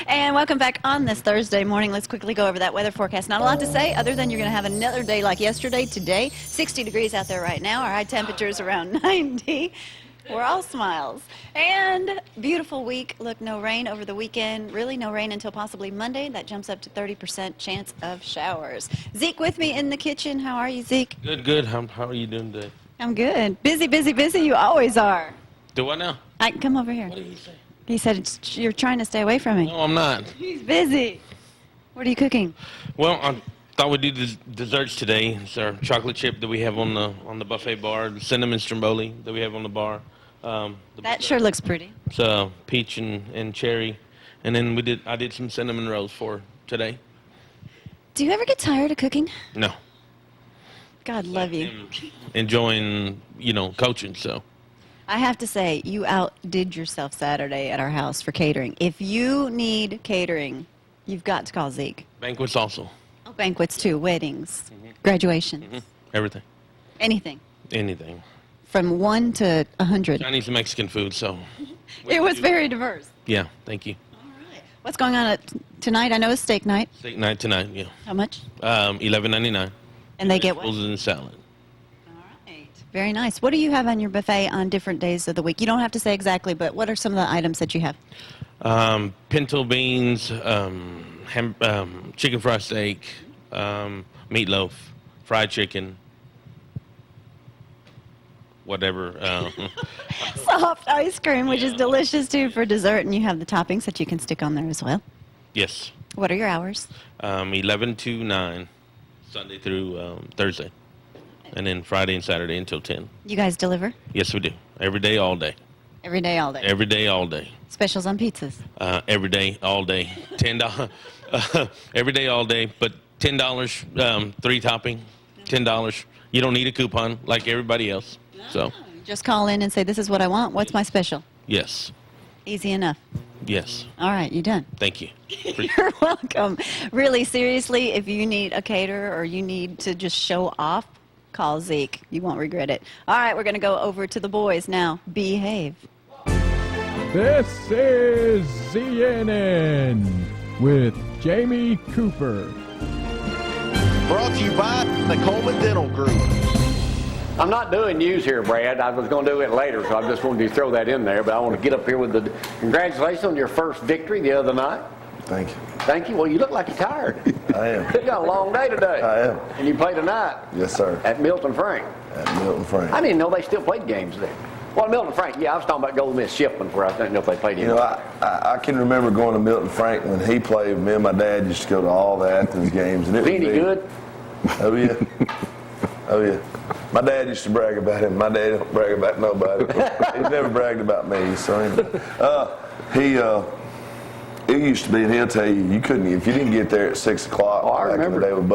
And welcome back on this Thursday morning. Let's quickly go over that weather forecast. Not a lot to say other than you're going to have another day like yesterday today. 60 degrees out there right now. Our high temperature is around 90. We're all smiles. And beautiful week. Look, no rain over the weekend. Really no rain until possibly Monday. That jumps up to 30% chance of showers. Zeke with me in the kitchen. How are you, Zeke? Good, good. How are you doing today? I'm good. Busy, busy, busy. You always are. Do what now? Come over here. What did he say? He said you're trying to stay away from me. No, I'm not. He's busy. What are you cooking? Well, I thought we'd do the desserts today. It's our chocolate chip that we have on the buffet bar, the cinnamon stromboli that we have on the bar. That sure looks pretty. It's peach and cherry, and then I did some cinnamon rolls for today. Do you ever get tired of cooking? No. God love you. Enjoying, coaching, so. I have to say, you outdid yourself Saturday at our house for catering. If you need catering, you've got to call Zeke. Banquets also. Oh, banquets too, weddings, graduations. Everything. Anything. Anything. From 1 to 100. Chinese and Mexican food, so. It was very diverse. Yeah, thank you. All right. What's going on tonight? I know it's steak night. Steak night tonight, yeah. How much? $11.99. And they get what? Vegetables and salad. Very nice. What do you have on your buffet on different days of the week? You don't have to say exactly, but what are some of the items that you have? Pinto beans, chicken fried steak, meatloaf, fried chicken, whatever. Soft ice cream, which is delicious too for dessert, and you have the toppings that you can stick on there as well. Yes. What are your hours? 11 to 9, Sunday through Thursday. And then Friday and Saturday until 10. You guys deliver? Yes, we do. Every day, all day. Every day, all day? Every day, all day. Specials on pizzas? Every day, all day. $10. Every day, all day. But $10, 3 topping, $10. You don't need a coupon like everybody else. So. Just call in and say, this is what I want. What's my special? Yes. Easy enough. Yes. All right, you done. Thank you. You're welcome. Really, seriously, if you need a caterer or you need to just show off, call Zeke. You won't regret it. All right, we're going to go over to the boys now. Behave. This is CNN with Jamie Cooper. Brought to you by the Coleman Dental Group. I'm not doing news here, Brad. I was going to do it later, so I just wanted to throw that in there. But I want to get up here with the congratulations on your first victory the other night. Thank you. Thank you. Well, you look like you're tired. I am. You got a long day today. I am. And you play tonight. Yes, sir. At Milton Frank. At Milton Frank. I didn't know they still played games there. Well, Milton Frank, yeah, I was talking about Golden Miss Shipman, where I didn't know if they played games. I can remember going to Milton Frank when he played. Me and my dad used to go to all the Athens games. And it was any good? Oh, yeah. Oh, yeah. My dad used to brag about him. My dad don't brag about nobody. He never bragged about me. So anyway, it used to be, and he'll tell you, you couldn't, if you didn't get there at 6 o'clock, I remember in the day with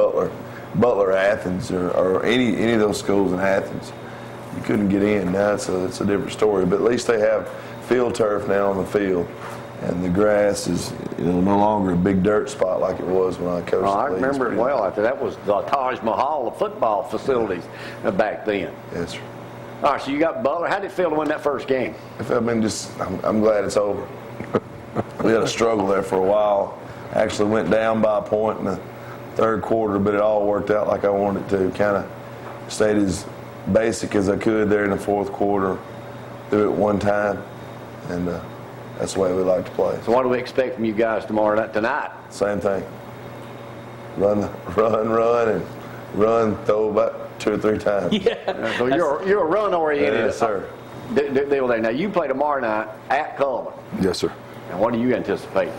Butler Athens, or any of those schools in Athens, you couldn't get in. Now it's a different story, but at least they have field turf now on the field, and the grass is no longer a big dirt spot like it was when I coached. I remember it well. After that was the Taj Mahal of football facilities back then. Yes, sir. All right, so you got Butler. How did it feel to win that first game? I'm glad it's over. We had a struggle there for a while. Actually went down by a point in the third quarter, but it all worked out like I wanted it to. Kind of stayed as basic as I could there in the fourth quarter. Threw it one time, and that's the way we like to play. So what do we expect from you guys tonight? Same thing. Run, and throw about 2 or 3 times. Yeah. So you're a run-oriented. Yes, sir. Deal there. Now, you play tomorrow night at Coleman. Yes, sir. And what do you anticipate?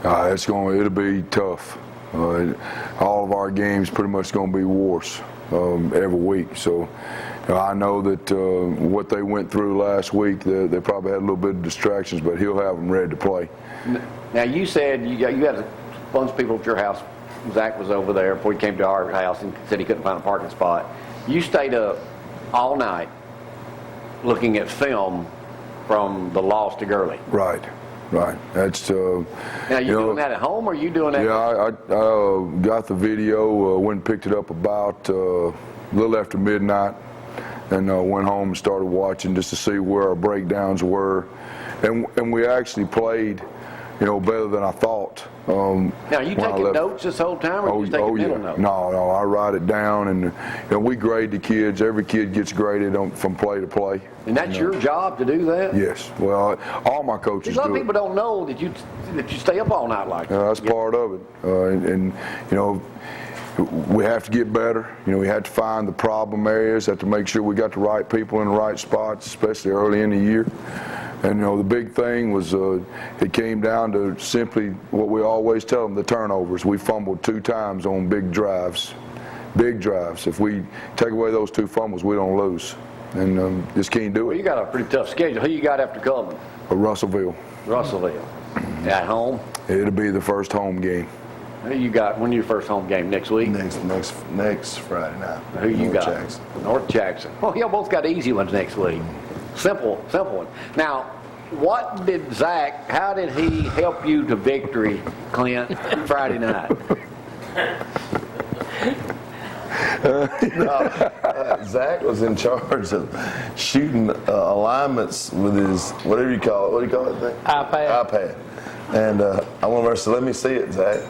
It'll be tough. All of our games pretty much going to be wars every week. So I know that what they went through last week, they probably had a little bit of distractions, but he'll have them ready to play. Now, you said you had a bunch of people at your house. Zack was over there before he came to our house and said he couldn't find a parking spot. You stayed up all night looking at film from the loss to Gurley. Right. That's now you doing that at home, or are you doing that? Yeah, I got the video, went and picked it up about a little after midnight, and went home and started watching just to see where our breakdowns were, and we actually played better than I thought. Now, you taking notes this whole time, or you taking mental notes? No, I write it down, and we grade the kids. Every kid gets graded from play to play. And that's your job to do that? Yes. Well, all my coaches do. A lot of people don't know that you stay up all night like that. That's part of it, and we have to get better. We have to find the problem areas, have to make sure we got the right people in the right spots, especially early in the year. And, the big thing was it came down to simply what we always tell them, the turnovers. We fumbled 2 times on big drives. Big drives. If we take away those 2 fumbles, we don't lose. And just can't do it. Well, you got a pretty tough schedule. Who you got after Coleman? Russellville. Russellville. At home? It'll be the first home game. Who you got? When's your first home game? Next week? Next Friday night. Who you North got? Jackson. North Jackson. Well, y'all both got easy ones next week. Simple one. Now, what did Zack, how did he help you to victory, Clint, Friday night? Zack was in charge of shooting alignments with his, whatever you call it. What do you call it thing? iPad. And I went over and said, let me see it, Zack.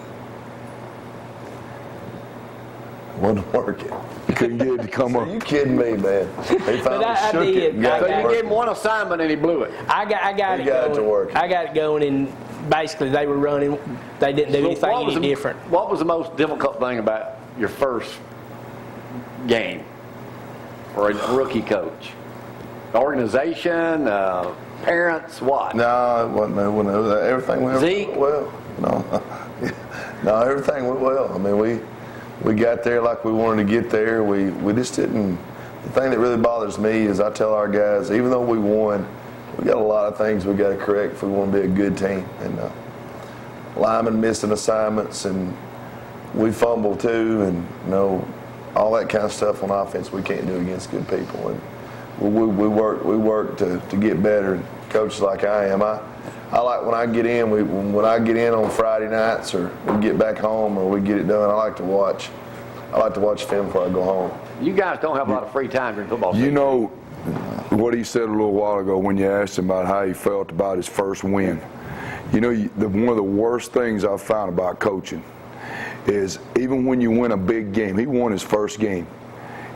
Wasn't working. Couldn't get it to come up. You kidding me, man? He finally I shook did. it. So you gave him one assignment and he blew it. I got He it got it going. to work. I got it going, and basically they were running. They didn't do anything any different. What was the most difficult thing about your first game for a rookie coach? Organization, parents, what? No, it wasn't. Everything went Zeke? well. No, everything went well. I mean, we got there like we wanted to get there. We just didn't. The thing that really bothers me is I tell our guys, even though we won, we got a lot of things we got to correct if we want to be a good team. And linemen missing assignments, and we fumble too, and all that kind of stuff on offense we can't do against good people. And we work to get better. And coaches like I am, I like when I get in. When I get in on Friday nights, or we get back home, or we get it done, I like to watch film before I go home. You guys don't have a lot of free time during football season. What he said a little while ago when you asked him about how he felt about his first win. One of the worst things I've found about coaching is even when you win a big game. He won his first game.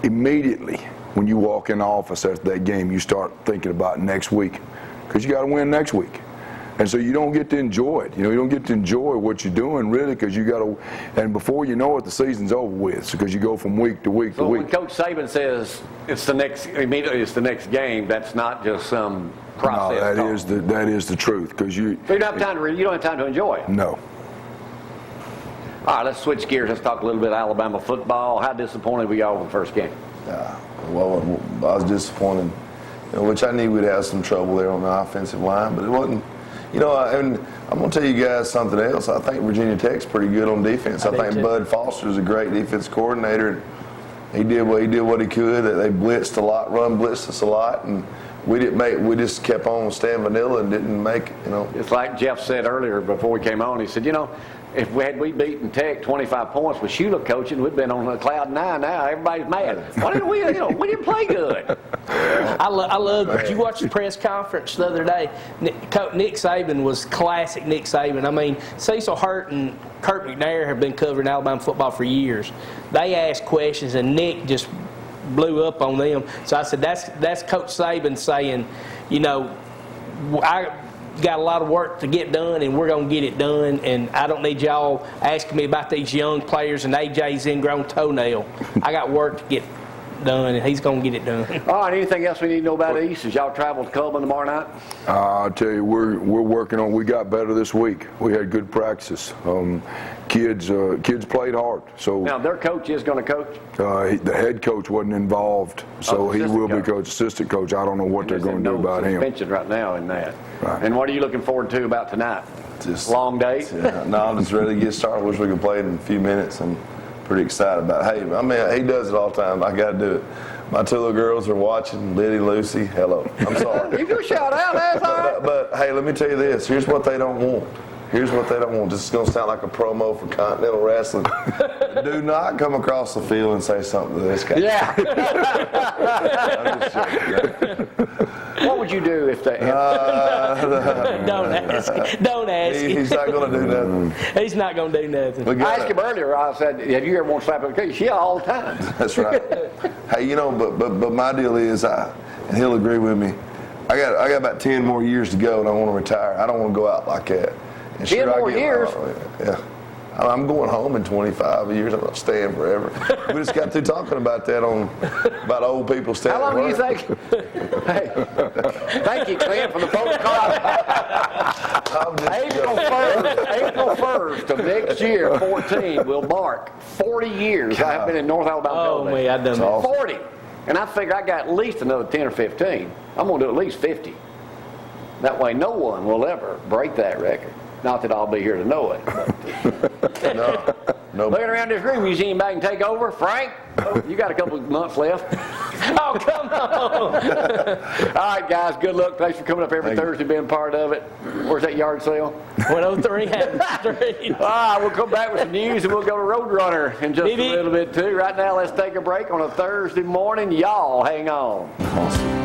Immediately when you walk in the office after that game, you start thinking about next week, because you got to win next week. And so you don't get to enjoy it. You don't get to enjoy what you're doing, really, because you got to. And before you know it, the season's over with, because you go from week to week to week. When Coach Saban says it's the next game, that's not just some process. No, that is the truth, because you. So you don't have time to enjoy it. No. All right, let's switch gears. Let's talk a little bit of Alabama football. How disappointed were y'all with the first game? Well, I was disappointed, which I knew we'd have some trouble there on the offensive line, but it wasn't. And I'm going to tell you guys something else. I think Virginia Tech's pretty good on defense. I think Bud Foster's a great defense coordinator, and he did what he could. They blitzed a lot, blitzed us a lot, and we just kept on staying vanilla and didn't make. It's like Jeff said earlier before we came on. He said, if we beaten Tech 25 points with Shula coaching, we'd been on cloud 9 now. Everybody's mad. Why didn't we? We didn't play good. I love. Did you watch the press conference the other day? Nick Saban was classic. Nick Saban. I mean, Cecil Hurt and Kurt McNair have been covering Alabama football for years. They asked questions, and Nick just blew up on them. So I said, that's Coach Saban saying, I got a lot of work to get done, and we're going to get it done, and I don't need y'all asking me about these young players and AJ's ingrown toenail. I got work to get done, and he's going to get it done. All right, anything else we need to know about East as y'all travel to Coleman tomorrow night? I'll tell you, we're working on. We got better this week. We had good practices. Kids played hard. So now their coach is going to coach. The head coach wasn't involved, so he will be coach. Assistant coach. I don't know what they're going to do about him. Suspension right now in that. Right. And what are you looking forward to about tonight? Just long day. No, I'm just ready to get started. Wish we could play it in a few minutes. And pretty excited about it. Hey, I mean, he does it all the time. I got to do it. My 2 little girls are watching. Liddy, Lucy, hello. I'm sorry. You can shout out, that's all right. But hey, let me tell you this. Here's what they don't want. This is going to sound like a promo for Continental Wrestling. Do not come across the field and say something to this guy. Yeah. I'm just joking. would you do if they? Don't ask. Don't ask. He's not going to do nothing. He's not going to do nothing. I asked him earlier. I said, "Have you ever want to slap a cookie?" Yeah, all the time. That's right. Hey, you know, but my deal is, and he'll agree with me. I got about 10 more years to go, and I want to retire. I don't want to go out like that. And 10 more years? Yeah. I'm going home in 25 years. I'm not staying forever. We just got through talking about that about old people staying. How long do you think? Hey, thank you, Clint, for the postcard. April 1st of next year, 14, will mark 40 years I have been in North Alabama. Oh, man, I've done that. 40. And I figure I got at least another 10 or 15. I'm going to do at least 50. That way no one will ever break that record. Not that I'll be here to know it. But, No. looking around this room, you see anybody can take over? Frank, you got a couple of months left. Oh, come on. All right, guys, good luck. Thanks for coming up every Thursday, being part of it. Where's that yard sale? 103 Hammond Street. All right, we'll come back with some news, and we'll go to Roadrunner in just a little bit, too. Right now, let's take a break on a Thursday morning. Y'all hang on. Awesome.